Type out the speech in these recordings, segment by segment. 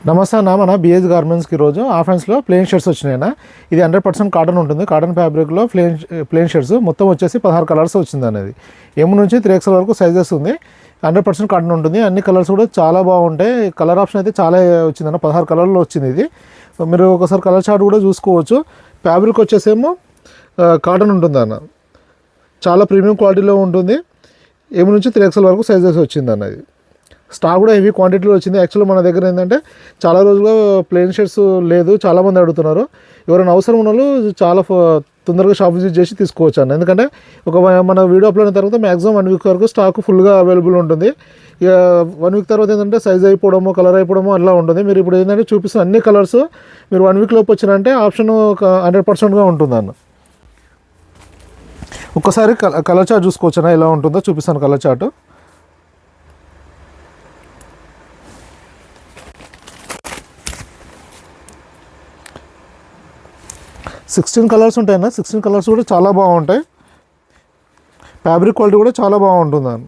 నమస్తే అన్న, మన బిఎస్ గార్మెంట్స్కి ఈరోజు ఆఫెన్స్లో ప్లెయిన్ షర్ట్స్ వచ్చినాయన్న. ఇది 100% కాటన్ ఉంటుంది. కాటన్ ఫ్యాబ్రిక్లో ప్లెయిన్ షర్ట్స్ మొత్తం వచ్చేసి 16 కలర్స్ వచ్చింది అనేది. M నుంచి 3XL వరకు సైజెస్ ఉంది. 100% కాటన్ ఉంటుంది. అన్ని కలర్స్ కూడా చాలా బాగుంటాయి. కలర్ ఆప్షన్ అయితే చాలా వచ్చిందన్న, 16 కలర్లో వచ్చింది. ఇది మీరు ఒకసారి కలర్ చార్ట్ కూడా చూసుకోవచ్చు. ఫ్యాబ్రిక్ వచ్చేసేమో కాటన్ ఉంటుంది అన్న, చాలా ప్రీమియం క్వాలిటీలో ఉంటుంది. M నుంచి 3XL వరకు సైజెస్ వచ్చింది అన్నది. స్టాక్ కూడా హెవీ క్వాంటిటీలో వచ్చింది. యాక్చువల్లీ మన దగ్గర ఏంటంటే చాలా రోజులుగా ప్లెయిన్ షర్ట్స్ లేదు, చాలామంది అడుగుతున్నారు. ఎవరైనా అవసరం ఉన్న వాళ్ళు చాలా తొందరగా షాప్ విజిట్ చేసి తీసుకోవచ్చు అన్న. ఎందుకంటే మన వీడియో అప్లోడ్ అయిన తర్వాత మ్యాక్సిమం 1 వీక్ వరకు స్టాక్ ఫుల్గా అవైలబుల్ ఉంటుంది. ఇక 1 వీక్ తర్వాత ఏంటంటే సైజ్ అయిపోవడము, కలర్ అయిపోవడము అలా ఉంటుంది. మీరు ఇప్పుడు ఏంటంటే చూపిస్తున్న అన్ని కలర్స్ మీరు 1 వీక్ లోపు వచ్చినంటే ఆప్షన్ 100%గా ఉంటుంది అన్న. ఒక్కసారి కలర్ చార్ట్ చూసుకోవచ్చు అన్న, ఎలా ఉంటుందో చూపిస్తాను. కలర్ చార్ట్ 16 కలర్స్ ఉంటాయన్న. 16 కలర్స్ కూడా చాలా బాగుంటాయి. ఫ్యాబ్రిక్ క్వాలిటీ కూడా చాలా బాగుంటుంది అన్న.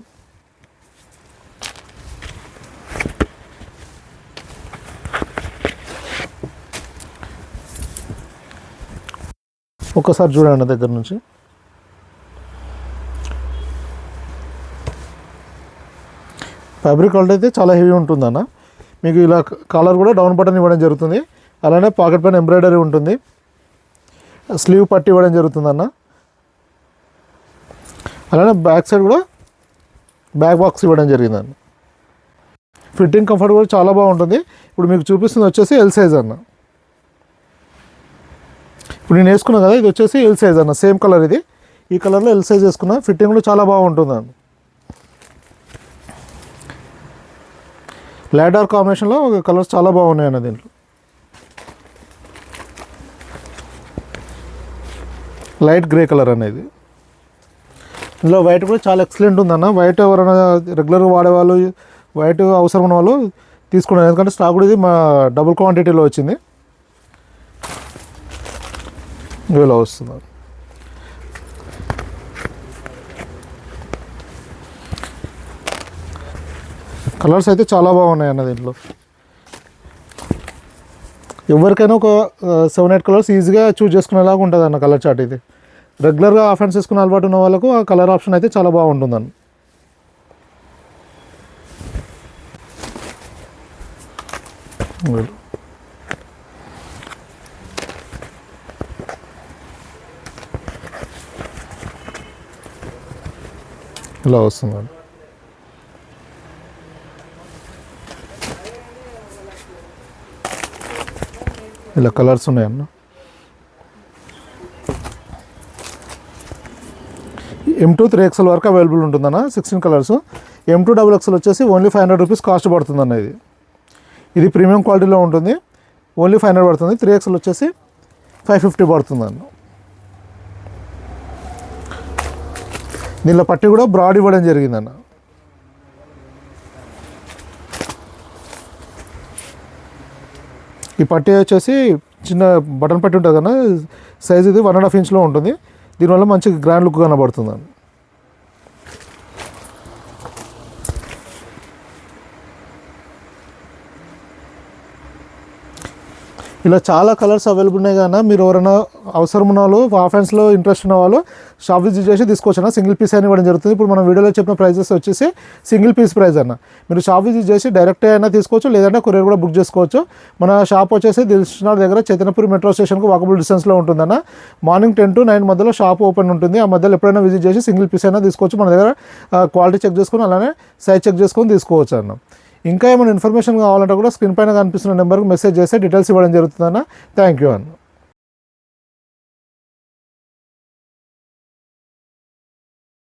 ఒక్కసారి చూడండి దగ్గర నుంచి. ఫ్యాబ్రిక్ క్వాలిటీ అయితే చాలా హెవీ ఉంటుందన్న. మీకు ఇలా కాలర్ కూడా డౌన్ బటన్ ఇవ్వడం జరుగుతుంది. అలానే పాకెట్ పైన ఎంబ్రాయిడరీ ఉంటుంది. స్లీవ్ పట్టి ఇవ్వడం జరుగుతుందన్న. అలానే బ్యాక్ సైడ్ కూడా బ్యాక్ బాక్స్ ఇవ్వడం జరిగిందన్న. ఫిట్టింగ్ కంఫర్ట్ కూడా చాలా బాగుంటుంది. ఇప్పుడు మీకు చూపిస్తుంది వచ్చేసి ఎల్ సైజ్ అన్న. ఇప్పుడు నేను వేసుకున్నా కదా, ఇది వచ్చేసి ఎల్ సైజ్ అన్న. సేమ్ కలర్ ఇది, ఈ కలర్లో ఎల్ సైజ్ వేసుకున్నా. ఫిట్టింగ్ కూడా చాలా బాగుంటుంది అన్న. లైట్ డార్క్ కాంబినేషన్లో కలర్స్ చాలా బాగున్నాయి అన్న. దీంట్లో లైట్ గ్రే కలర్ అనేది. ఇందులో వైట్ కూడా చాలా ఎక్సలెంట్ ఉందన్న. వైట్ ఎవరైనా రెగ్యులర్గా వాడేవాళ్ళు, వైట్ అవసరం ఉన్న వాళ్ళు తీసుకున్నారు. ఎందుకంటే స్టాక్ కూడా ఇది మా డబుల్ క్వాంటిటీలో వచ్చింది. ఇలా వస్తుంది. కలర్స్ అయితే చాలా బాగున్నాయి అన్న. దీంట్లో ఎవరికైనా ఒక 7-8 కలర్స్ ఈజీగా చూజ్ చేసుకునేలాగా ఉంటుంది అన్న కలర్ చార్ట్. ఇది రెగ్యులర్గా ఆఫెన్స్ వేసుకునే అలవాటు ఉన్న వాళ్ళకు ఆ కలర్ ఆప్షన్ అయితే చాలా బాగుంటుందన్న. ఇలా వస్తుందండి. ఇలా కలర్స్ ఉన్నాయన్న. M2 3XL వరకు అవైలబుల్ ఉంటుందన్న. 16 కలర్స్. M2 XXL వచ్చేసి ఓన్లీ 500 రూపీస్ కాస్ట్ పడుతుందన్న. ఇది ప్రీమియం క్వాలిటీలో ఉంటుంది. ఓన్లీ 500 పడుతుంది. 3XL వచ్చేసి 550 పడుతుందన్న. దీనిలో పట్టి కూడా బ్రాడ్ ఇవ్వడం జరిగిందన్న. ఈ పట్టి వచ్చేసి చిన్న బటన్ పట్టి ఉంటుంది కన్నా, సైజ్ ఇది 1.5 ఇంచ్లో ఉంటుంది. దీనివల్ల మంచి గ్రాండ్ లుక్ కనబడుతుంది అని. ఇలా చాలా కలర్స్ అవైలబుల్ ఉన్నాయి కన్నా, మీరు ఎవరైనా అవసరం ఉన్న వాళ్ళు, ఆఫెన్స్లో ఇంట్రెస్ట్ ఉన్న వాళ్ళు షాప్ విజిట్ చేసి తీసుకోవచ్చు. సింగిల్ పీస్ అని ఇవ్వడం జరుగుతుంది. ఇప్పుడు మనం వీడియోలో చెప్పిన ప్రైజెస్ వచ్చేసి సింగిల్ పీస్ ప్రైస్ అన్న. మీరు షాప్ విజిట్ చేసి డైరెక్ట్ అయినా తీసుకోవచ్చు, లేదంటే కొరియర్ కూడా బుక్ చేసుకోవచ్చు. మన షాప్ వచ్చేసి దిల్షుఖ్నగర్ దగ్గర చైతన్యపురి మెట్రో స్టేషన్కు వాకబుల్ డిస్టెన్స్లో ఉంటుందన్న. మార్నింగ్ 10 to 9 మధ్యలో షాప్ ఓపెన్ ఉంటుంది. ఆ మధ్యలో ఎప్పుడైనా విజిట్ చేసి సింగిల్ పీస్ అయినా తీసుకోవచ్చు. మన దగ్గర క్వాలిటీ చెక్ చేసుకొని అలానే సైజ్ చెక్ చేసుకొని తీసుకోవచ్చు అన్న. ఇంకా ఏమైనా ఇన్ఫర్మేషన్ కావాలంటే కూడా స్క్రీన్ పైన కనిపిస్తున్న నెంబర్కి మెసేజ్ చేస్తే డీటెయిల్స్ ఇవ్వడం జరుగుతుందన్న. థ్యాంక్ యూ అన్న.